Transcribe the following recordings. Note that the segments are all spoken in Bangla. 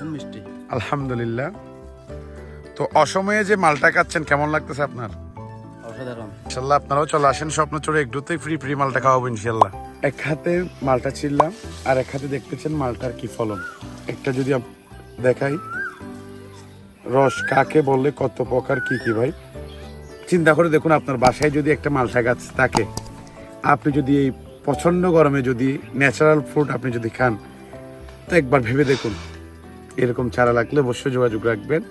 ভীষণ মিষ্টি। আলহামদুলিল্লাহ। তো অসময়ে যে মালটা খাচ্ছেন কেমন লাগতেছে আপনার? অসাধারণ। ইনশাল্লাহ আপনারাও চলে আসেন স্বপ্নচরে, একটুতেই ফ্রি ফ্রি মালটা খাওয়াবো ইনশাল্লাহ। এক হাতে মালটা ছিললাম আর এক হাতে দেখতেছেন মালটার কি ফলন। একটা যদি দেখাই, রস কাকে বললে, কত প্রকার কি কি ভাই, চিন্তা করে দেখুন আপনার বাসায় যদি একটা মালটা গাছ থাকে, আপনি যদি এই প্রচন্ড গরমে যদি ন্যাচারাল ফ্রুট আপনি যদি খান, তো একবার ভেবে দেখুন। এরকম চারা লাগলে অবশ্যই যোগাযোগ রাখবেন,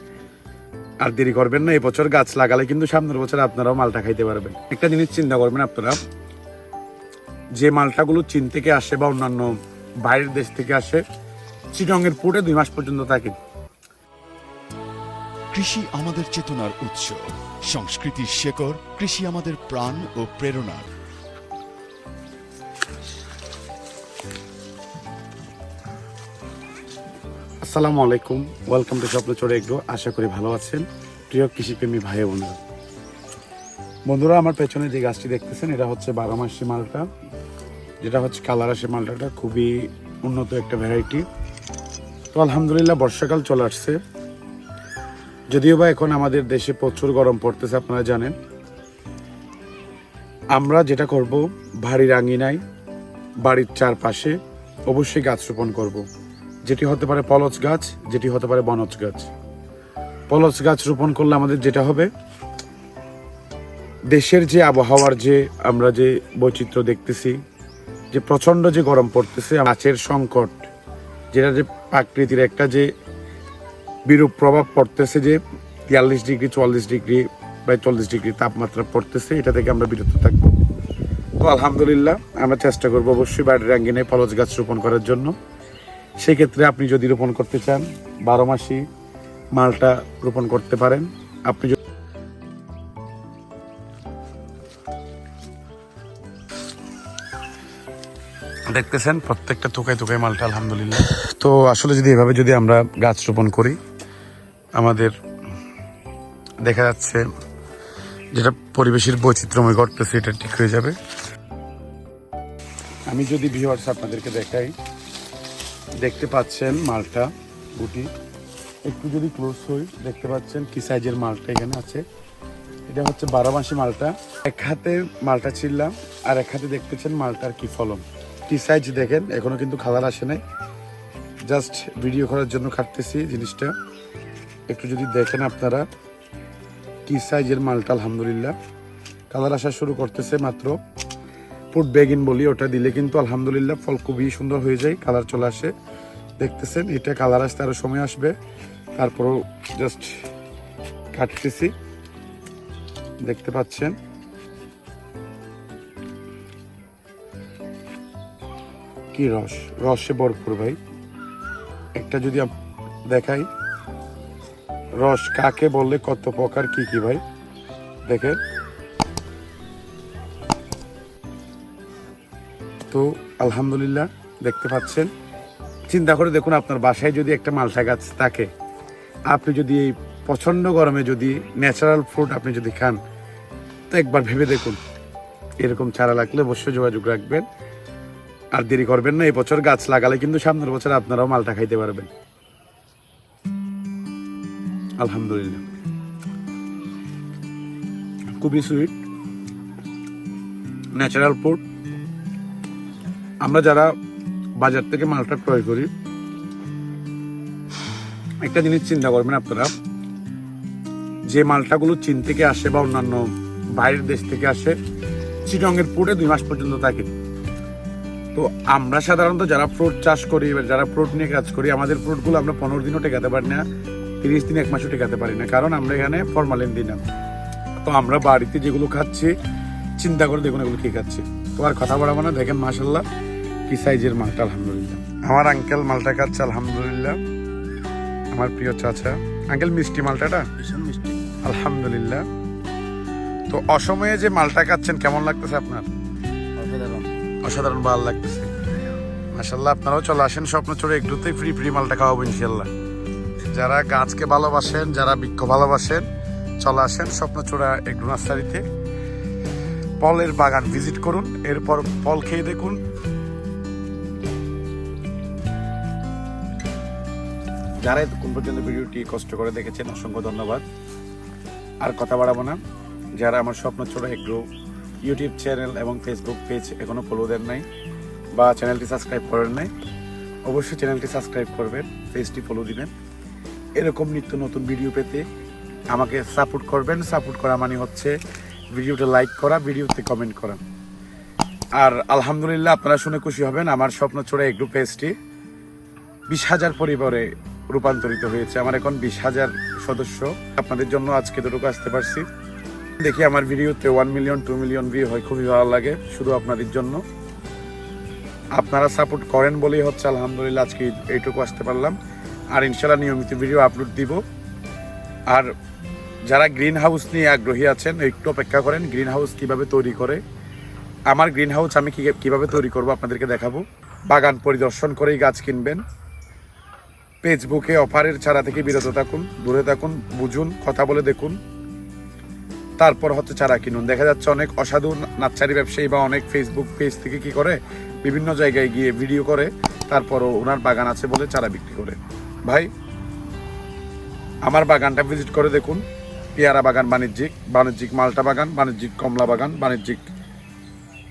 আর দেরি করবেন না। এই বছর গাছ লাগালে কিন্তু সামনের বছর আপনারাও মালটা খাইতে পারবেন। একটা জিনিস চিন্তা করবেন আপনারা, যে মালটাগুলো চীন থেকে আসে বা অন্যান্য বাইরের দেশ থেকে আসে, চিটংয়ের পুটে 2 মাস পর্যন্ত থাকে। কৃষি আমাদের চেতনার উৎস, সংস্কৃতির শেকড়, কৃষি আমাদের প্রাণ ও প্রেরণা। আসসালামু আলাইকুম, ওয়েলকাম টু স্বপ্নচরে এগ্রো। আশা করি ভালো আছেন প্রিয় কৃষিপ্রেমী ভাই বোনেরা। বন্ধুরা, আমার পেছনে যে গাছটি দেখতেছেন এটা হচ্ছে 12 মাসি মালটা, যেটা হচ্ছে কালার আসে মালটাটা, খুবই উন্নত একটা ভ্যারাইটি। তো আলহামদুলিল্লাহ বর্ষাকাল চলে আসছে, যদিও বা এখন আমাদের দেশে প্রচুর গরম পড়তেছে আপনারা জানেন। আমরা যেটা করব, বাড়ির আঙিনায় বাড়ির চারপাশে অবশ্যই গাছ রোপণ করব, যেটি হতে পারে পলস গাছ, যেটি হতে পারে বনজ গাছ। পলস গাছ রোপণ করলে আমাদের যেটা হবে, দেশের যে আবহাওয়ার যে আমরা যে বৈচিত্র্য দেখতেছি, যে প্রচণ্ড যে গরম পড়তেছে, গাছের সংকট, যেটা যে প্রাকৃতির একটা যে বিরূপ প্রভাব পড়তেছে, যে 43 ডিগ্রি 44 ডিগ্রি বা 40 ডিগ্রি তাপমাত্রা পড়তেছে, এটা থেকে আমরা বিরত থাকবো। তো আলহামদুলিল্লাহ আমরা চেষ্টা করবো অবশ্যই বাড়ির আঙ্গিনায় পলস গাছ রোপণ করার জন্য। সেক্ষেত্রে আপনি যদি রোপণ করতে চান 12 মাসি মালটা রোপণ করতে পারেন। আপনি দেখতেছেন প্রত্যেকটা থোকায় থোকায় মালটা আলহামদুলিল্লাহ। তো আসলে যদি এভাবে যদি আমরা গাছ রোপণ করি, আমাদের দেখা যাচ্ছে যেটা পরিবেশের বৈচিত্র্যময় ঘটতেছে এটা ঠিক হয়ে যাবে। আমি যদি ভিউয়ার্স আপনাদেরকে দেখাই, দেখতে পাচ্ছেন মালটা গুটি, একটু যদি ক্লোজ হই দেখতে পাচ্ছেন কি সাইজের মালটা এখানে আছে। এটা হচ্ছে 12 মাসি মালটা। এক হাতে মালটা ছিললাম আর এক হাতে দেখতেছেন মালটার কি ফলন, কি সাইজ দেখেন। এখনো কিন্তু কালার আসে নাই, জাস্ট ভিডিও করার জন্য কাটতেছি জিনিসটা। একটু যদি দেখেন আপনারা কি সাইজের মালটা, আলহামদুলিল্লাহ কালার আসা শুরু করতেছে মাত্র। ফুড বেগিন বলি, ওটা দিলে কিন্তু আলহামদুলিল্লাহ ফল খুবই সুন্দর হয়ে যায়, কালার চলে আসে। দেখতেছেন এটা কালার আসতে আরো সময় আসবে, তারপরও জাস্ট কাটতেছি, দেখতে পাচ্ছেন। কি রস, রসে ভরপুর ভাই। একটা যদি দেখাই, রস কাকে বললে, কত প্রকার কি কি ভাই, দেখেন। তো আলহামদুলিল্লাহ দেখতে পাচ্ছেন। চিন্তা করে দেখুন আপনার বাসায় যদি একটা মালটা গাছ থাকে, আপনি যদি এই প্রচন্ড গরমে যদি ন্যাচারাল ফ্রুট আপনি যদি খান, তো একবার ভেবে দেখুন। এরকম চারা লাগলে অবশ্যই যোগাযোগ রাখবেন, আর দেরি করবেন না। এই বছর গাছ লাগালে কিন্তু সামনের বছর আপনারাও মালটা খাইতে পারবেন আলহামদুলিল্লাহ। খুবই সুইট ন্যাচারাল ফ্রুট। আমরা যারা বাজার থেকে মালটা ক্রয় করি, একটা জিনিস চিন্তা করবেন আপনারা, যে মালটাগুলো চীন থেকে আসে বা অন্যান্য বাইরের দেশ থেকে আসে, চিটংয়ের পুটে 2 মাস পর্যন্ত থাকে। তো আমরা সাধারণত যারা ফ্রুট চাষ করি বা যারা ফ্রুট নিয়ে কাজ করি, আমাদের ফ্রুটগুলো আমরা 15 দিনও টেকাতে পারি না, 30 দিন 1 মাসও টেকাতে পারি না, কারণ আমরা এখানে ফরমালিন দিই না। তো আমরা বাড়িতে যেগুলো খাচ্ছি, চিন্তা করে দেখুন এগুলো কি খাচ্ছি। তো আর কথা বলাবো না, দেখেন মাশাল্লাহ কি সাইজের মালটা, আলহামদুলিল্লাহ। আমার আঙ্কেল মালটা খাচ্ছে আলহামদুলিল্লাহ, আমার প্রিয় চাচা। আঙ্কেল মিষ্টি মালটাটা ভীষণ মিষ্টি। আলহামদুলিল্লাহ। তো অসময়ে যে মালটা খাচ্ছেন কেমন লাগতেছে আপনার? অসাধারণ। অসাধারণ ভালো লাগতেছে মাশাল্লাহ। আপনারাও চলে আসেন স্বপ্নচরে একটুতেই ফ্রি ফ্রি মালটা খাওয়াবো ইনশাল্লাহ। যারা গাছকে ভালোবাসেন, যারা বৃক্ষ ভালোবাসেন, চলে আসেন স্বপ্নচূড়া এগ্রো নার্সারিতে। ফলের বাগান ভিজিট করুন, এরপর ফল খেয়ে দেখুন। যারা এতক্ষণ পর্যন্ত ভিডিওটি কষ্ট করে দেখেছেন অসংখ্য ধন্যবাদ। আর কথা বাড়াবো না। যারা আমার স্বপ্ন ছোট এগ্রো ইউটিউব চ্যানেল এবং ফেসবুক পেজ এখনো ফলো দেন নাই বা চ্যানেলটি সাবস্ক্রাইব করেন নাই, অবশ্যই চ্যানেলটি সাবস্ক্রাইব করবেন, পেজটি ফলো দিবেন। এরকম নিত্য নতুন ভিডিও পেতে আমাকে সাপোর্ট করবেন। সাপোর্ট করা মানে হচ্ছে ভিডিওটা লাইক করা, ভিডিওতে কমেন্ট করা। আর আলহামদুলিল্লাহ আপনারা শুনে খুশি হবেন, আমার স্বপ্ন ছোট এগ্রো পেজটি 20,000 পরিবারে রূপান্তরিত হয়েছে। আমার এখন 20,000 সদস্য। আপনাদের জন্য আজকে দুটোকে আসতে পারছি। দেখি আমার ভিডিওতে 1 মিলিয়ন 2 মিলিয়ন ভিউ হয়, খুবই ভালো লাগে শুধু আপনাদের জন্য। আপনারা সাপোর্ট করেন বলেই হচ্ছে আলহামদুলিল্লাহ আজকে এইটুকু আসতে পারলাম। আর ইনশাল্লাহ নিয়মিত ভিডিও আপলোড দিব। আর যারা গ্রিন হাউস নিয়ে আগ্রহী আছেন একটু অপেক্ষা করেন। গ্রিন হাউস কীভাবে তৈরি করে, আমার গ্রিন হাউস আমি কীভাবে তৈরি করব আপনাদেরকে দেখাবো। বাগান পরিদর্শন করেই গাছ কিনবেন। ফেসবুকে অফারের ছাড়া থেকে বিরত থাকুন, দূরে থাকুন, বুঝুন, কথা বলে দেখুন, তারপর হচ্ছে চারা কিনুন। দেখা যাচ্ছে অনেক অসাধু নার্সারি ব্যবসায়ী বা অনেক ফেসবুক পেজ থেকে কি করে বিভিন্ন জায়গায় গিয়ে ভিডিও করে, তারপরও ওনার বাগান আছে বলে চারা বিক্রি করে। ভাই আমার বাগানটা ভিজিট করে দেখুন। পেয়ারা বাগান বাণিজ্যিক মালটা বাগান, বাণিজ্যিক কমলা বাগান, বাণিজ্যিক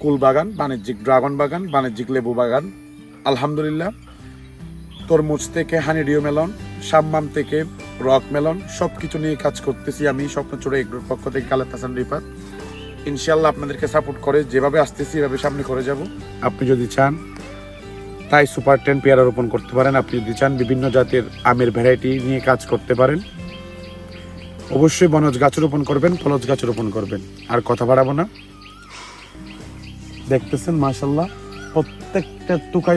কুল বাগান, বাণিজ্যিক ড্রাগন বাগান, বাণিজ্যিক লেবু বাগান। আলহামদুলিল্লাহ তরমুজ থেকে হানিডিও মেলন, সাম্মাম থেকে রক মেলন, সব কিছু নিয়ে কাজ করতেছি আমি স্বপ্ন ছোট এগ্রোর পক্ষ থেকে খালেদ হাসান রিফাত। ইনশাল্লাহ আপনাদেরকে সাপোর্ট করে যেভাবে আসতেছি এভাবে সামনে করে যাব। আপনি যদি চান তাই সুপার 10 পেয়ারা রোপণ করতে পারেন। আপনি যদি চান বিভিন্ন জাতের আমের ভ্যারাইটি নিয়ে কাজ করতে পারেন। অবশ্যই বনজ গাছ রোপণ করবেন, ফলজ গাছ রোপণ করবেন। আর কথা বাড়াবো না। দেখতেছেন মাশাল্লাহ প্রত্যেকটা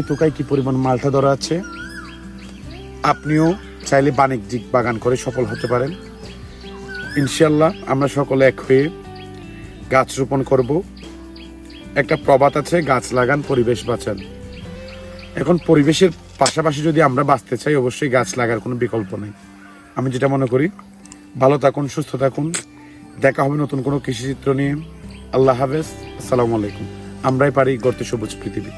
তুকায় কি পরিমাণ মালটা ধরা আছে। আপনিও চাইলে বাণিজ্যিক বাগান করে সফল হতে পারেন। ইনশাল্লাহ আমরা সকলে এক হয়ে গাছ রোপণ করব। একটা প্রবাদ আছে, গাছ লাগান পরিবেশ বাঁচান। এখন পরিবেশের পাশাপাশি যদি আমরা বাঁচতে চাই অবশ্যই গাছ লাগার কোনো বিকল্প নেই। আমি যেটা মনে করি, ভালো থাকুন, সুস্থ থাকুন। দেখা হবে নতুন কোনো কৃষিচিত্র নিয়ে। আল্লাহ হাফেজ, আসসালামু আলাইকুম। আমরাই পারি গড়তে সবুজ পৃথিবী।